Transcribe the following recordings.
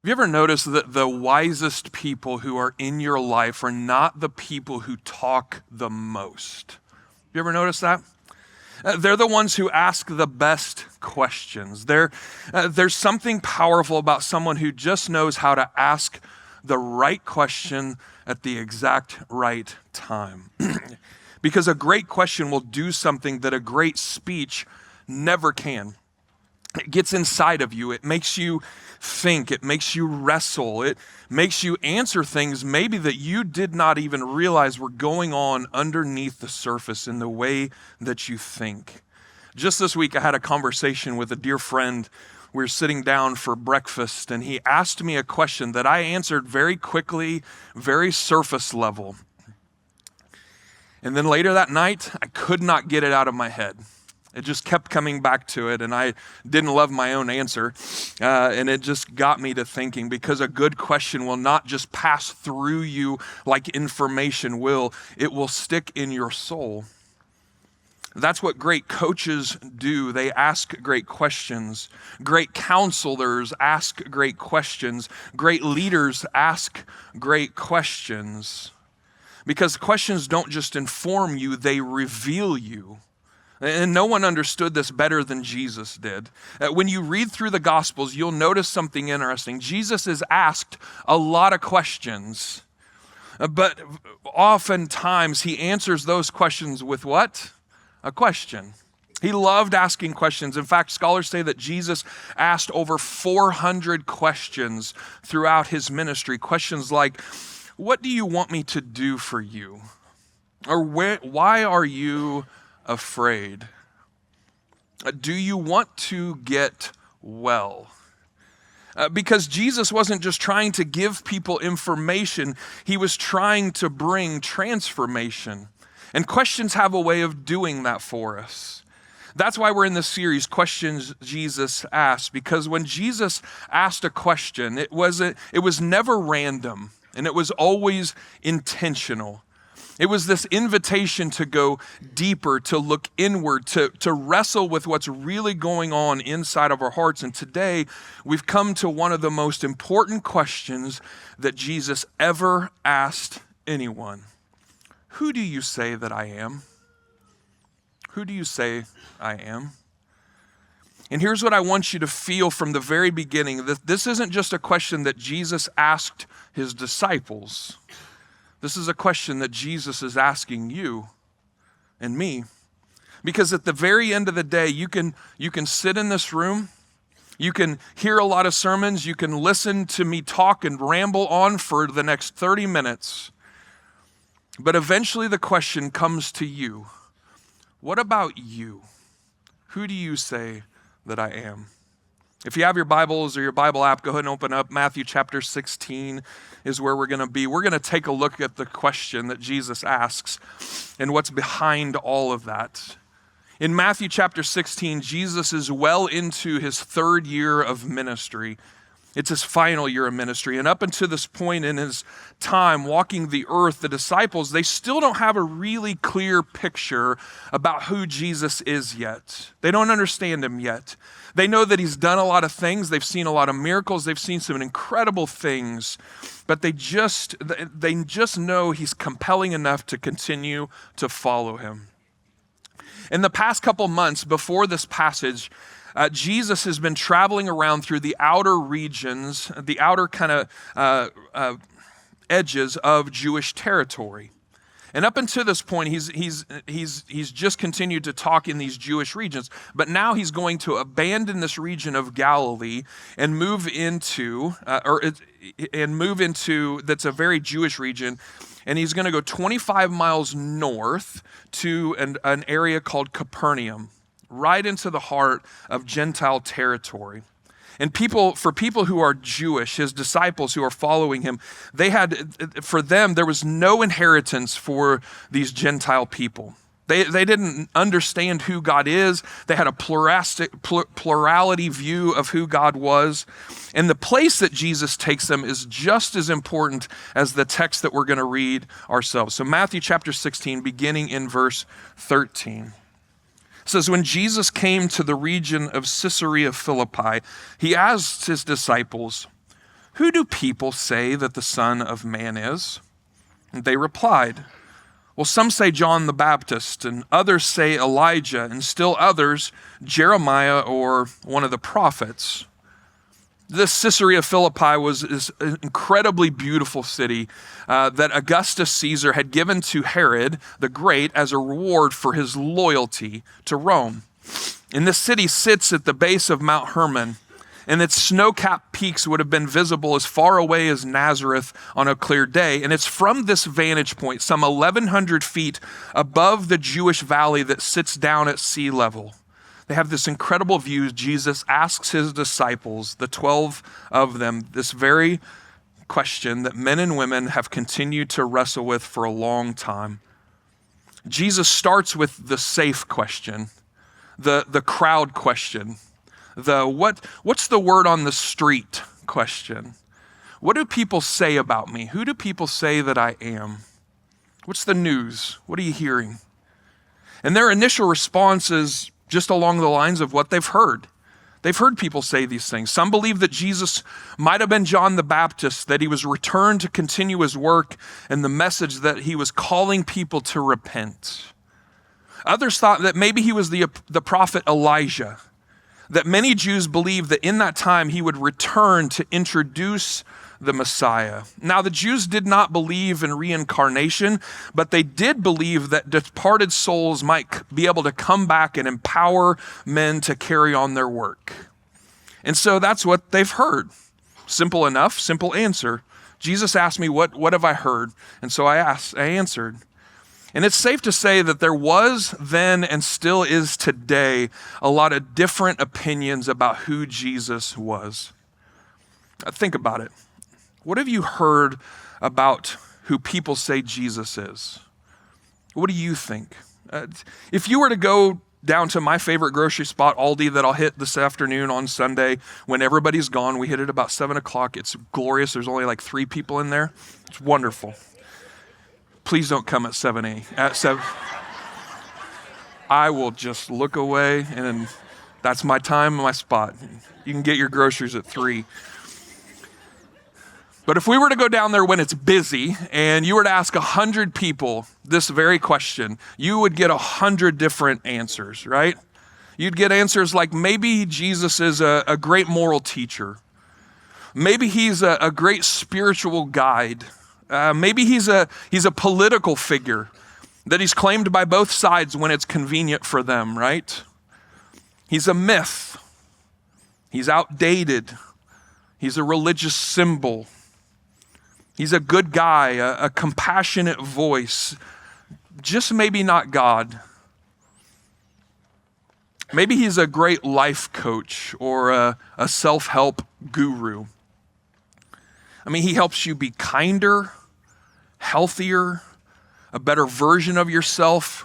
Have you ever noticed that the wisest people who are in your life are not the people who talk the most? You ever notice that? They're the ones who ask the best questions. There's something powerful about someone who just knows how to ask the right question at the exact right time. Because a great question will do something that a great speech never can. It gets inside of you. It makes you think. It makes you wrestle. It makes you answer things maybe that you did not even realize were going on underneath the surface in the way that you think. Just this week, I had a conversation with a dear friend. We were sitting down for breakfast, and he asked me a question that I answered very quickly, very surface level. And then later that night, I could not get it out of my head. It just kept coming back to it, and I didn't love my own answer, and it just got me to thinking, because a good question will not just pass through you like information will. It will stick in your soul. That's what great coaches do. They ask great questions. Great counselors ask great questions. Great leaders ask great questions. Because questions don't just inform you, they reveal you. And no one understood this better than Jesus did. When you read through the Gospels, you'll notice something interesting. Jesus is asked a lot of questions, but oftentimes he answers those questions with what? A question. He loved asking questions. In fact, scholars say that Jesus asked over 400 questions throughout his ministry. Questions like, what do you want me to do for you? Or why are you afraid? Do you want to get well? Because Jesus wasn't just trying to give people information, he was trying to bring transformation. And questions have a way of doing that for us. That's why we're in this series, Questions Jesus Asked, because when Jesus asked a question, it was never random, and it was always intentional. It was this invitation to go deeper, to look inward, to wrestle with what's really going on inside of our hearts. And today, we've come to one of the most important questions that Jesus ever asked anyone. Who do you say that I am? Who do you say I am? And here's what I want you to feel from the very beginning. This isn't just a question that Jesus asked his disciples. This is a question that Jesus is asking you and me. Because at the very end of the day, you can sit in this room, you can hear a lot of sermons, you can listen to me talk and ramble on for the next 30 minutes. But eventually the question comes to you. What about you? Who do you say that I am? If you have your Bibles or your Bible app, go ahead and open up. Matthew chapter 16 is where we're going to be. We're going to take a look at the question that Jesus asks and what's behind all of that. In Matthew chapter 16, Jesus is well into his third year of ministry. It's his final year of ministry. And up until this point in his time walking the earth, the disciples, they still don't have a really clear picture about who Jesus is yet. They don't understand him yet. They know that he's done a lot of things. They've seen a lot of miracles. They've seen some incredible things. But they just know he's compelling enough to continue to follow him. In the past couple months before this passage, Jesus has been traveling around through the outer regions, the outer kind of edges of Jewish territory. And up until this point, he's just continued to talk in these Jewish regions. But now he's going to abandon this region of Galilee and move into that's a very Jewish region. And he's going to go 25 miles north to an area called Capernaum, right into the heart of Gentile territory. And for people who are Jewish, his disciples who are following him, for them, there was no inheritance for these Gentile people. They didn't understand who God is. They had a plurality view of who God was. And the place that Jesus takes them is just as important as the text that we're going to read ourselves. So Matthew chapter 16, beginning in verse 13. It says, when Jesus came to the region of Caesarea Philippi, he asked his disciples, "Who do people say that the Son of Man is?" And they replied, "Well, some say John the Baptist, and others say Elijah, and still others, Jeremiah or one of the prophets." This Caesarea Philippi is an incredibly beautiful city that Augustus Caesar had given to Herod the Great as a reward for his loyalty to Rome. And this city sits at the base of Mount Hermon, and its snow-capped peaks would have been visible as far away as Nazareth on a clear day. And it's from this vantage point, some 1,100 feet above the Jewish valley that sits down at sea level. They have this incredible view. Jesus asks his disciples, the 12 of them, this very question that men and women have continued to wrestle with for a long time. Jesus starts with the safe question, the crowd question, what's the word on the street question. What do people say about me? Who do people say that I am? What's the news? What are you hearing? And their initial response is just along the lines of what they've heard. They've heard people say these things. Some believe that Jesus might have been John the Baptist, that he was returned to continue his work and the message that he was calling people to repent. Others thought that maybe he was the prophet Elijah, that many Jews believed that in that time he would return to introduce the Messiah. Now, the Jews did not believe in reincarnation, but they did believe that departed souls might be able to come back and empower men to carry on their work. And so that's what they've heard. Simple enough, simple answer. Jesus asked me, what have I heard? And so I answered. And it's safe to say that there was then and still is today a lot of different opinions about who Jesus was. Think about it. What have you heard about who people say Jesus is? What do you think? If you were to go down to my favorite grocery spot, Aldi, that I'll hit this afternoon on Sunday when everybody's gone, we hit it about 7 o'clock. It's glorious. There's only like 3 people in there. It's wonderful. Please don't come at 7. I will just look away, and that's my time, my spot. You can get your groceries at 3. But if we were to go down there when it's busy and you were to ask 100 people this very question, you would get 100 different answers, right? You'd get answers like maybe Jesus is a great moral teacher. Maybe he's a great spiritual guide. Maybe he's a political figure that he's claimed by both sides when it's convenient for them, right? He's a myth. He's outdated. He's a religious symbol. He's a good guy, a compassionate voice, just maybe not God. Maybe he's a great life coach or a self-help guru. I mean, he helps you be kinder, healthier, a better version of yourself.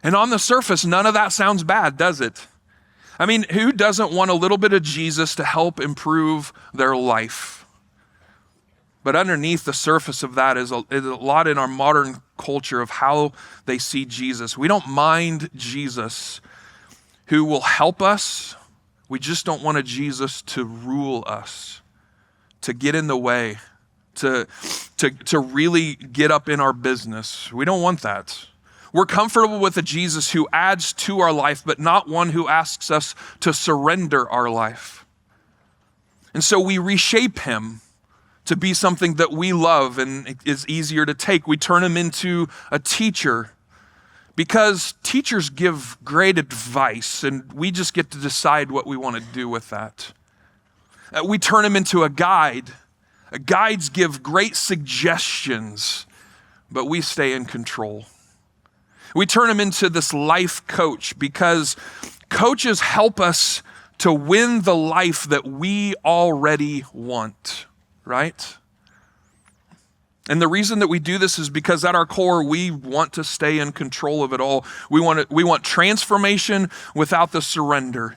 And on the surface, none of that sounds bad, does it? I mean, who doesn't want a little bit of Jesus to help improve their life? But underneath the surface of that is a lot in our modern culture of how they see Jesus. We don't mind Jesus who will help us. We just don't want a Jesus to rule us, to get in the way, to really get up in our business. We don't want that. We're comfortable with a Jesus who adds to our life, but not one who asks us to surrender our life. And so we reshape him to be something that we love and is easier to take. We turn him into a teacher because teachers give great advice and we just get to decide what we want to do with that. We turn him into a guide. Guides give great suggestions, but we stay in control. We turn him into this life coach because coaches help us to win the life that we already want. Right? And the reason that we do this is because at our core, we want to stay in control of it all. We want transformation without the surrender.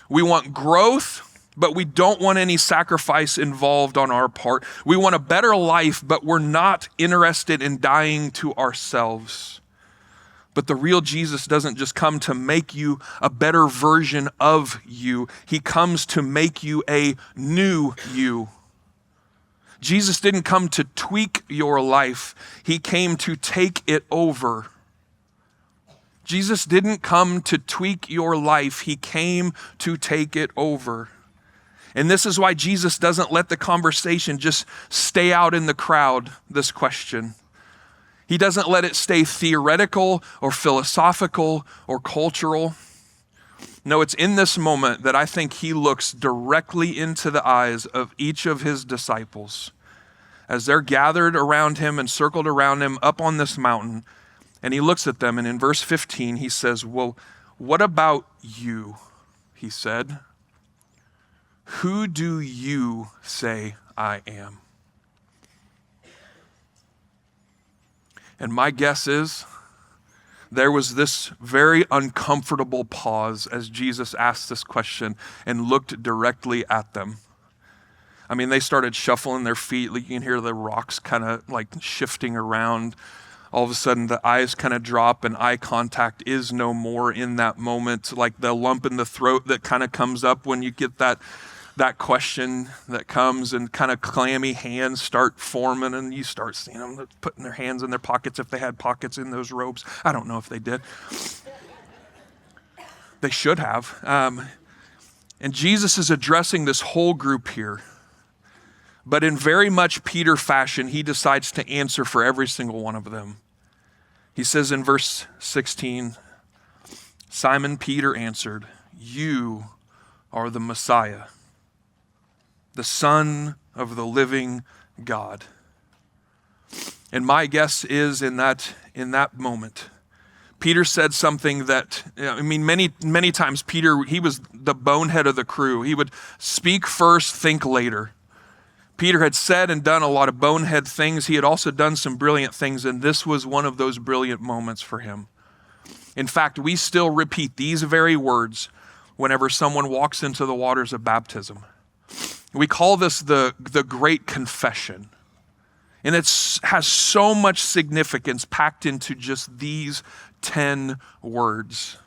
We want growth, but we don't want any sacrifice involved on our part. We want a better life, but we're not interested in dying to ourselves. But the real Jesus doesn't just come to make you a better version of you. He comes to make you a new you. Jesus didn't come to tweak your life. He came to take it over. Jesus didn't come to tweak your life. He came to take it over. And this is why Jesus doesn't let the conversation just stay out in the crowd, this question. He doesn't let it stay theoretical or philosophical or cultural. No, it's in this moment that I think he looks directly into the eyes of each of his disciples as they're gathered around him and circled around him up on this mountain. And he looks at them, and in verse 15, he says, well, what about you? He said, who do you say I am? And my guess is there was this very uncomfortable pause as Jesus asked this question and looked directly at them. I mean, they started shuffling their feet. You can hear the rocks kind of like shifting around. All of a sudden, the eyes kind of drop and eye contact is no more in that moment. Like the lump in the throat that kind of comes up when you get that question that comes, and kind of clammy hands start forming, and you start seeing them putting their hands in their pockets if they had pockets in those robes. I don't know if they did. They should have. And Jesus is addressing this whole group here. But in very much Peter fashion, he decides to answer for every single one of them. He says in verse 16, Simon Peter answered, you are the Messiah, the Son of the living God. And my guess is in that moment, Peter said something that, many times Peter, he was the bonehead of the crew. He would speak first, think later. Peter had said and done a lot of bonehead things. He had also done some brilliant things, and this was one of those brilliant moments for him. In fact, we still repeat these very words whenever someone walks into the waters of baptism. We call this the Great Confession. And it has so much significance packed into just these 10 words.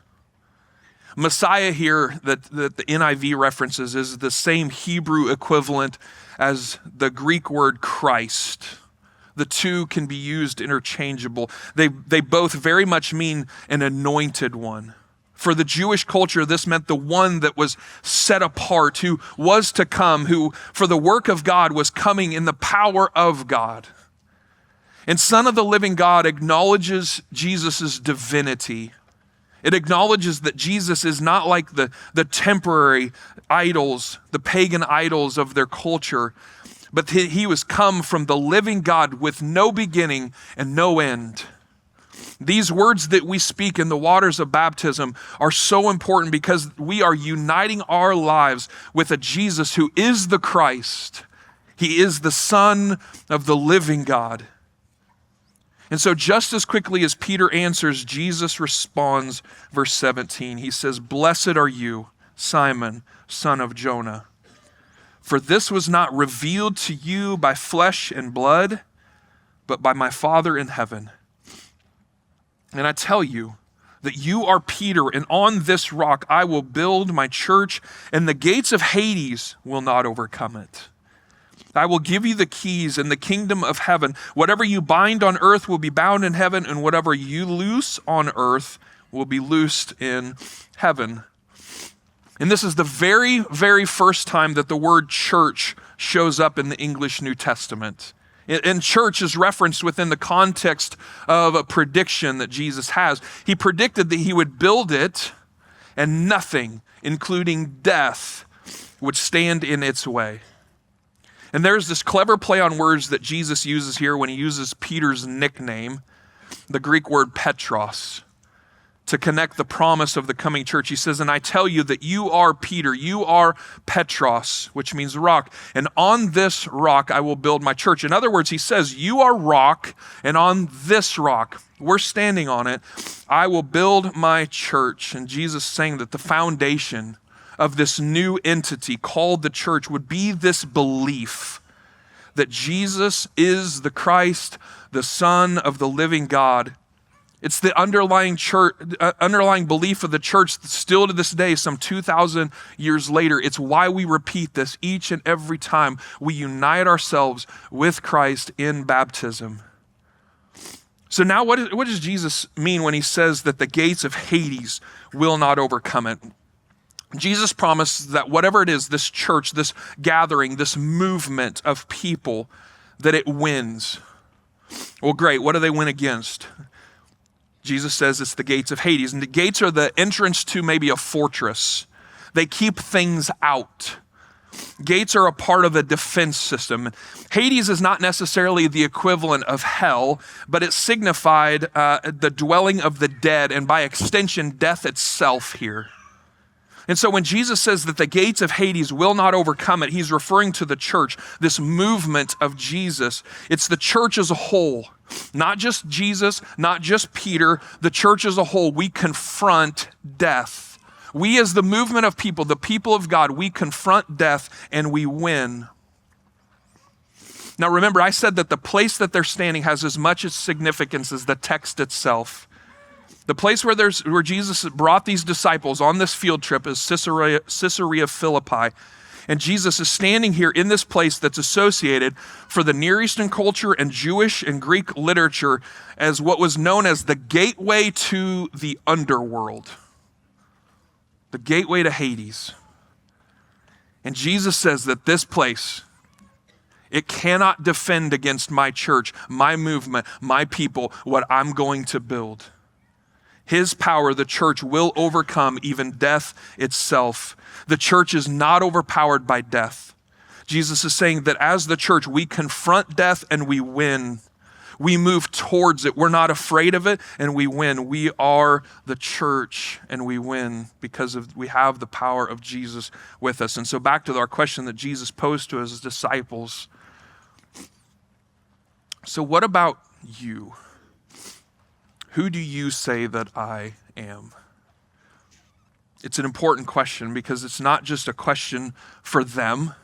Messiah here that the NIV references is the same Hebrew equivalent as the Greek word Christ. The two can be used interchangeable. They both very much mean an anointed one. For the Jewish culture, this meant the one that was set apart, who was to come, who for the work of God was coming in the power of God. And Son of the living God acknowledges Jesus' divinity. It acknowledges that Jesus is not like the temporary idols, the pagan idols of their culture, but he was come from the living God with no beginning and no end. These words that we speak in the waters of baptism are so important because we are uniting our lives with a Jesus who is the Christ. He is the Son of the living God. And so just as quickly as Peter answers, Jesus responds, verse 17. He says, blessed are you, Simon, son of Jonah. For this was not revealed to you by flesh and blood, but by my Father in heaven. And I tell you that you are Peter, and on this rock I will build my church, and the gates of Hades will not overcome it. I will give you the keys in the kingdom of heaven. Whatever you bind on earth will be bound in heaven, and whatever you loose on earth will be loosed in heaven. And this is the very, very first time that the word church shows up in the English New Testament. And church is referenced within the context of a prediction that Jesus has. He predicted that he would build it and nothing, including death, would stand in its way. And there's this clever play on words that Jesus uses here when he uses Peter's nickname, the Greek word Petros, to connect the promise of the coming church. He says, and I tell you that you are Peter, you are Petros, which means rock. And on this rock I will build my church. In other words, he says, you are rock, and on this rock, we're standing on it, I will build my church. And Jesus saying that the foundation of this new entity called the church would be this belief that Jesus is the Christ, the Son of the living God, It's the underlying belief of the church still to this day, some 2,000 years later. It's why we repeat this each and every time we unite ourselves with Christ in baptism. So now what does Jesus mean when he says that the gates of Hades will not overcome it? Jesus promised that whatever it is, this church, this gathering, this movement of people, that it wins. Well, great. What do they win against? Jesus says it's the gates of Hades. And the gates are the entrance to maybe a fortress. They keep things out. Gates are a part of a defense system. Hades is not necessarily the equivalent of hell, but it signified the dwelling of the dead, and by extension, death itself here. And so when Jesus says that the gates of Hades will not overcome it, he's referring to the church, this movement of Jesus. It's the church as a whole, not just Jesus, not just Peter, the church as a whole. We confront death. We as the movement of people, the people of God, we confront death and we win. Now remember, I said that the place that they're standing has as much significance as the text itself. The place where Jesus brought these disciples on this field trip is Caesarea Philippi. And Jesus is standing here in this place that's associated for the Near Eastern culture and Jewish and Greek literature as what was known as the gateway to the underworld. The gateway to Hades. And Jesus says that this place, it cannot defend against my church, my movement, my people, what I'm going to build. His power, the church, will overcome even death itself. The church is not overpowered by death. Jesus is saying that as the church, we confront death and we win. We move towards it. We're not afraid of it and we win. We are the church and we win because we have the power of Jesus with us. And so back to our question that Jesus posed to his disciples. So what about you? Who do you say that I am? It's an important question because it's not just a question for them.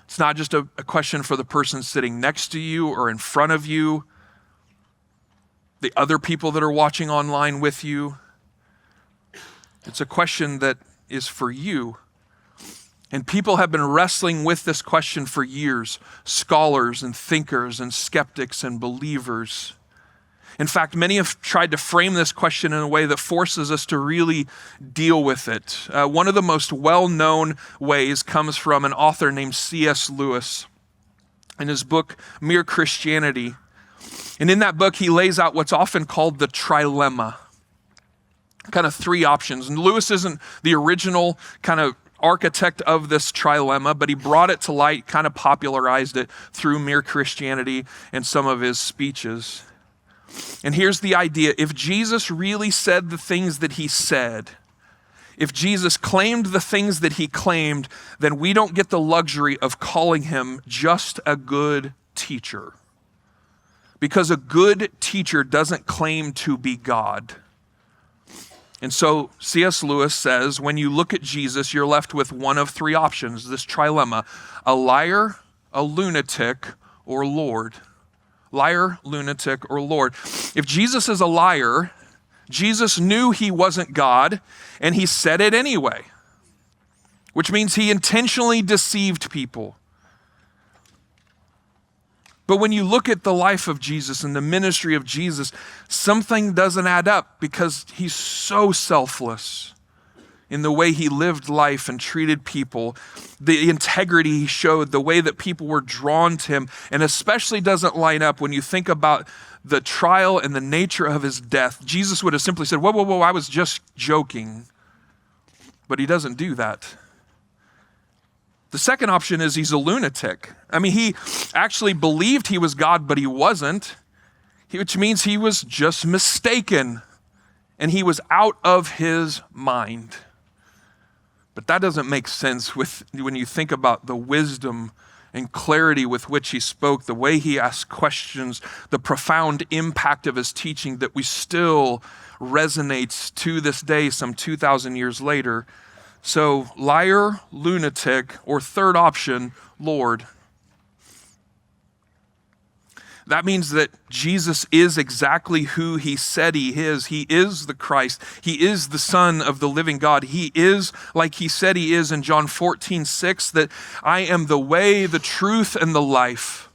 It's not just a question for the person sitting next to you or in front of you, the other people that are watching online with you. It's a question that is for you. And people have been wrestling with this question for years, scholars and thinkers and skeptics and believers. In fact, many have tried to frame this question in a way that forces us to really deal with it. One of the most well-known ways comes from an author named C.S. Lewis in his book, Mere Christianity. And in that book, he lays out what's often called the trilemma, kind of three options. And Lewis isn't the original kind of architect of this trilemma, but he brought it to light, kind of popularized it through Mere Christianity and some of his speeches. And here's the idea. If Jesus really said the things that he said, if Jesus claimed the things that he claimed, then we don't get the luxury of calling him just a good teacher. Because a good teacher doesn't claim to be God. And so C.S. Lewis says, when you look at Jesus, you're left with one of three options, this trilemma: a liar, a lunatic, or Lord. Liar, lunatic, or Lord. If Jesus is a liar, Jesus knew he wasn't God, and he said it anyway, which means he intentionally deceived people. But when you look at the life of Jesus and the ministry of Jesus, something doesn't add up because he's so selfless in the way he lived life and treated people, the integrity he showed, the way that people were drawn to him, and especially doesn't line up when you think about the trial and the nature of his death. Jesus would have simply said, whoa, I was just joking. But he doesn't do that. The second option is he's a lunatic. I mean, he actually believed he was God, but he wasn't, which means he was just mistaken, and he was out of his mind. But that doesn't make sense when you think about the wisdom and clarity with which he spoke, the way he asked questions, the profound impact of his teaching that we still resonates to this day, some 2,000 years later. So liar, lunatic, or third option, Lord. That means that Jesus is exactly who he said he is. He is the Christ. He is the Son of the living God. He is like he said he is in John 14:6, that I am the way, the truth, and the life.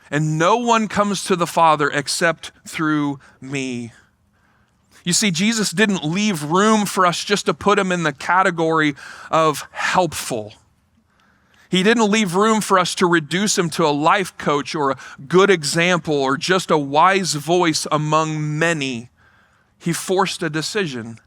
And no one comes to the Father except through me. You see, Jesus didn't leave room for us just to put him in the category of helpful. He didn't leave room for us to reduce him to a life coach or a good example or just a wise voice among many. He forced a decision.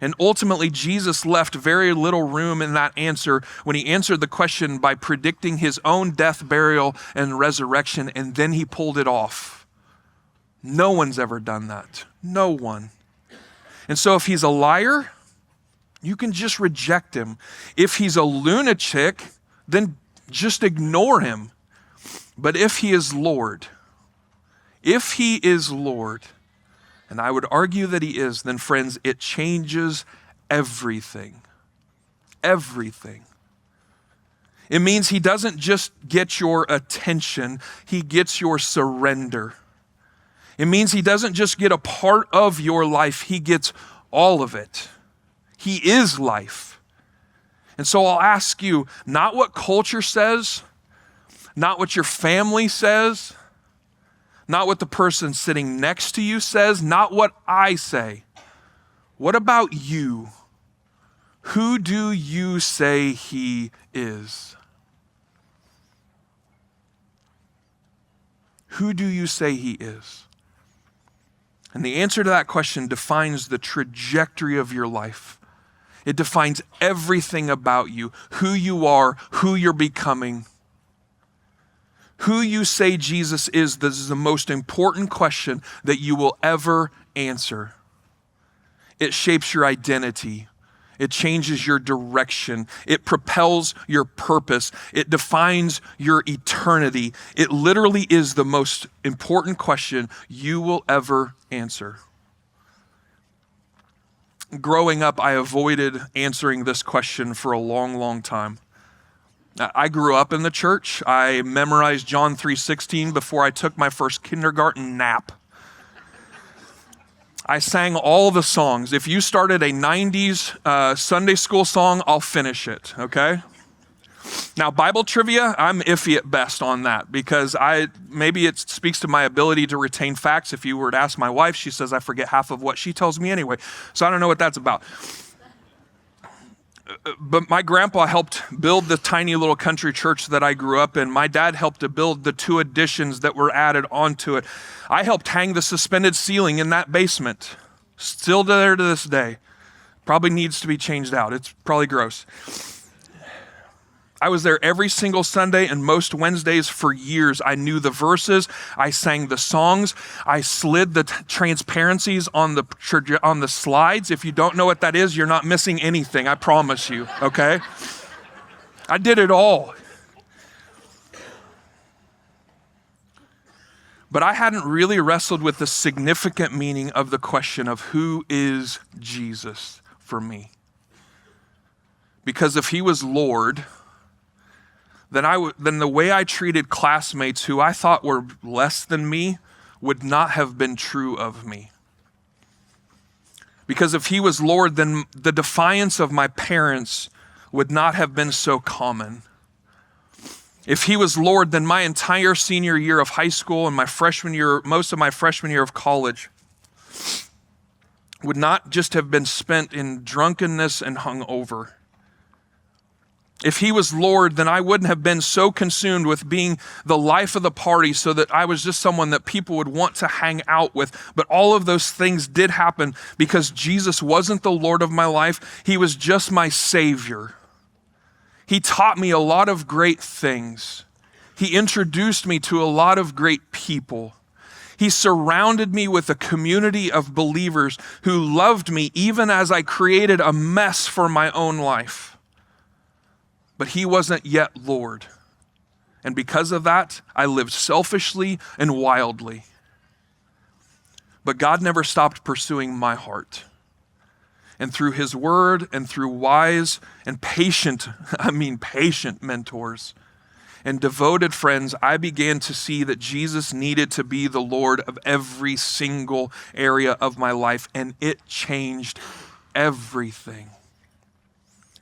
And ultimately, Jesus left very little room in that answer when he answered the question by predicting his own death, burial, and resurrection, and then he pulled it off. No one's ever done that. No one. And so if he's a liar, you can just reject him. If he's a lunatic, then just ignore him. But if he is Lord, and I would argue that he is, then friends, it changes everything. Everything. It means he doesn't just get your attention, he gets your surrender. It means he doesn't just get a part of your life, he gets all of it. He is life. And so I'll ask you, not what culture says, not what your family says, not what the person sitting next to you says, not what I say. What about you? Who do you say he is? Who do you say he is? And the answer to that question defines the trajectory of your life. It defines everything about you, who you are, who you're becoming. Who you say this is the most important question that you will ever answer. It shapes your identity. It changes your direction. It propels your purpose. It defines your eternity. It literally is the most important question you will ever answer. Growing up, I avoided answering this question for a long, long time. I grew up in the church. I memorized John 3:16 before I took my first kindergarten nap. I sang all the songs. If you started a 90s Sunday school song, I'll finish it, okay? Now, Bible trivia, I'm iffy at best on that because maybe it speaks to my ability to retain facts. If you were to ask my wife, she says I forget half of what she tells me anyway. So I don't know what that's about. But my grandpa helped build the tiny little country church that I grew up in. My dad helped to build the 2 additions that were added onto it. I helped hang the suspended ceiling in that basement. Still there to this day. Probably needs to be changed out. It's probably gross. I was there every single Sunday and most Wednesdays for years. I knew the verses. I sang the songs. I slid the transparencies on the slides. If you don't know what that is, you're not missing anything. I promise you, okay? I did it all. But I hadn't really wrestled with the significant meaning of the question of who is Jesus for me. Because if he was Lord, then the way I treated classmates who I thought were less than me would not have been true of me. Because if he was Lord, then the defiance of my parents would not have been so common. If he was Lord, then my entire senior year of high school and most of my freshman year of college would not just have been spent in drunkenness and hungover. If he was Lord, then I wouldn't have been so consumed with being the life of the party so that I was just someone that people would want to hang out with. But all of those things did happen because Jesus wasn't the Lord of my life. He was just my Savior. He taught me a lot of great things. He introduced me to a lot of great people. He surrounded me with a community of believers who loved me even as I created a mess for my own life. But he wasn't yet Lord. And because of that, I lived selfishly and wildly. But God never stopped pursuing my heart. And through his word and through wise and patient mentors, And devoted friends, I began to see that Jesus needed to be the Lord of every single area of my life, and it changed everything.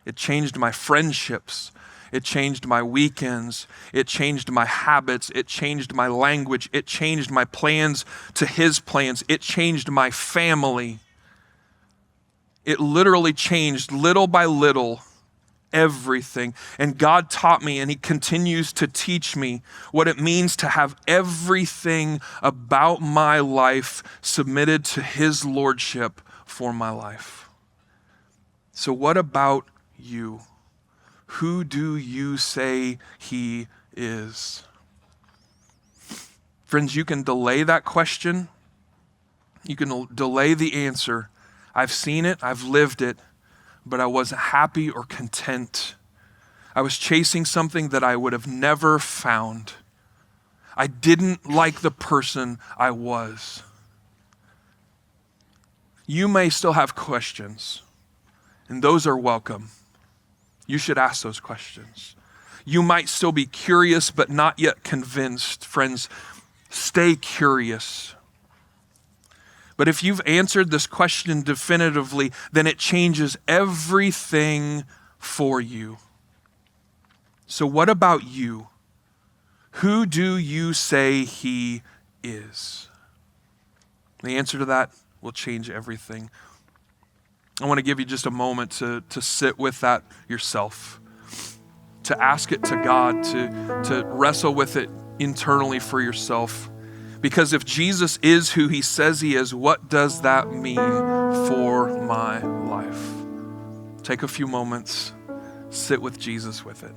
It changed my friendships. It changed my weekends. It changed my habits. It changed my language. It changed my plans to his plans. It changed my family. It literally changed little by little everything. And God taught me, and he continues to teach me what it means to have everything about my life submitted to his lordship for my life. So what about you? Who do you say he is? Friends, you can delay that question. You can delay the answer. I've seen it, I've lived it, but I wasn't happy or content. I was chasing something that I would have never found. I didn't like the person I was. You may still have questions, and those are welcome. You should ask those questions. You might still be curious, but not yet convinced. Friends, stay curious. But if you've answered this question definitively, then it changes everything for you. So what about you? Who do you say he is? The answer to that will change everything. I want to give you just a moment to sit with that yourself, to ask it to God, to wrestle with it internally for yourself. Because if Jesus is who he says he is, what does that mean for my life? Take a few moments, sit with Jesus with it.